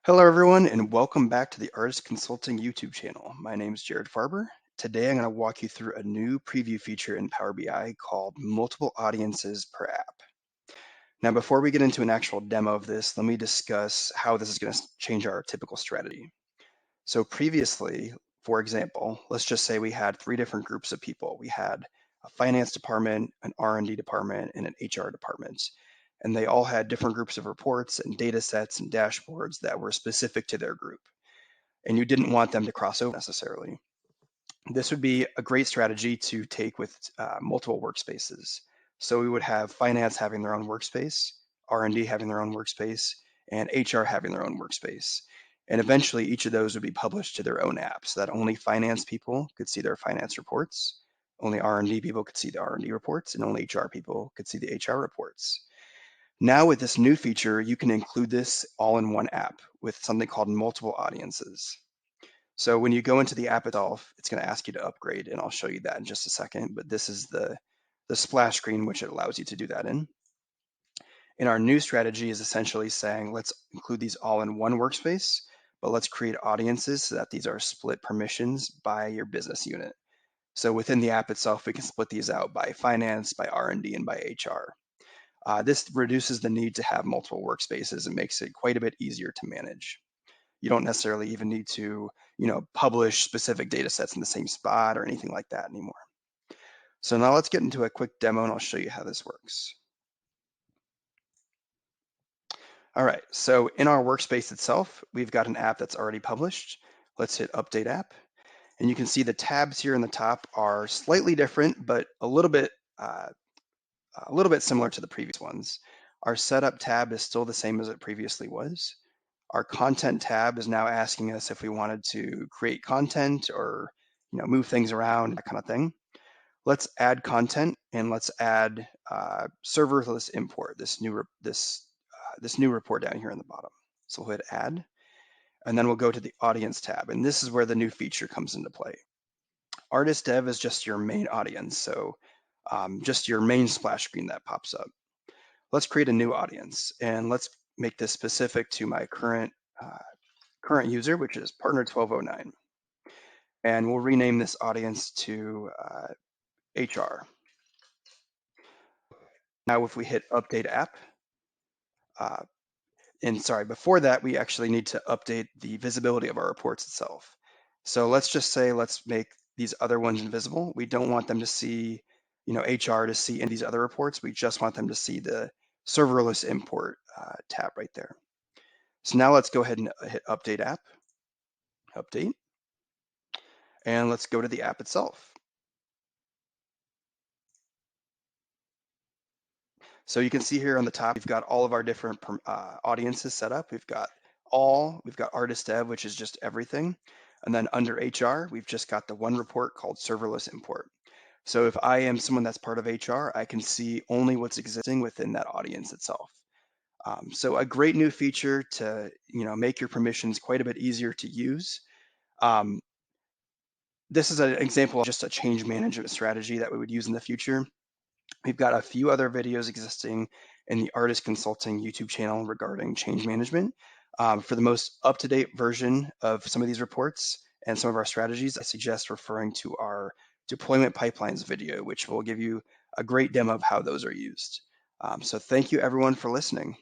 Hello, everyone, and welcome back to the Artist Consulting YouTube channel. My name is Jared Farber. Today, I'm going to walk you through a new preview feature in Power BI called Multiple Audiences per App. Now, before we get into an actual demo of this, let me discuss how this is going to change our typical strategy. So previously, for example, let's just say we had three different groups of people. We had a finance department, an R&D department, and an HR department. And they all had different groups of reports and data sets and dashboards that were specific to their group. And you didn't want them to cross over necessarily. This would be a great strategy to take with multiple workspaces. So we would have finance having their own workspace, R&D having their own workspace, and HR having their own workspace. And eventually each of those would be published to their own app so that only finance people could see their finance reports, only R&D people could see the R&D reports, and only HR people could see the HR reports. Now with this new feature, you can include this all in one app with something called multiple audiences. So when you go into the app itself, it's going to ask you to upgrade, and I'll show you that in just a second. But this is the splash screen, which it allows you to do that in. And our new strategy is essentially saying, let's include these all in one workspace, but let's create audiences so that these are split permissions by your business unit. So within the app itself, we can split these out by finance, by R&D, and by HR. This reduces the need to have multiple workspaces and makes it quite a bit easier to manage. You don't necessarily even need to, publish specific data sets in the same spot or anything like that anymore. So now let's get into a quick demo and I'll show you how this works. All right, so in our workspace itself, we've got an app that's already published. Let's hit Update App. And you can see the tabs here in the top are slightly different, but a little bit similar to the previous ones. Our Setup tab is still the same as it previously was. Our Content tab is now asking us if we wanted to create content or move things around, that kind of thing. Let's add content and let's add serverless import, this new report down here in the bottom. So we'll hit Add, and then we'll go to the Audience tab, and this is where the new feature comes into play. Artist Dev is just your main audience, so just your main splash screen that pops up. Let's create a new audience, and let's make this specific to my current user, which is partner 1209. And we'll rename this audience to HR. Now, if we hit Update App, and sorry, before that, we actually need to update the visibility of our reports itself. So let's just say, let's make these other ones invisible. We don't want them to see, HR to see in these other reports. We just want them to see the serverless import tab right there. So now let's go ahead and hit Update App, Update, and let's go to the app itself. So you can see here on the top, we've got all of our different audiences set up. We've got Artist Dev, which is just everything. And then under HR, we've just got the one report called Serverless Import. So if I am someone that's part of HR, I can see only what's existing within that audience itself. So a great new feature to make your permissions quite a bit easier to use. This is an example of just a change management strategy that we would use in the future. We've got a few other videos existing in the Artist Consulting YouTube channel regarding change management. For the most up-to-date version of some of these reports and some of our strategies, I suggest referring to our deployment pipelines video, which will give you a great demo of how those are used. So thank you everyone for listening.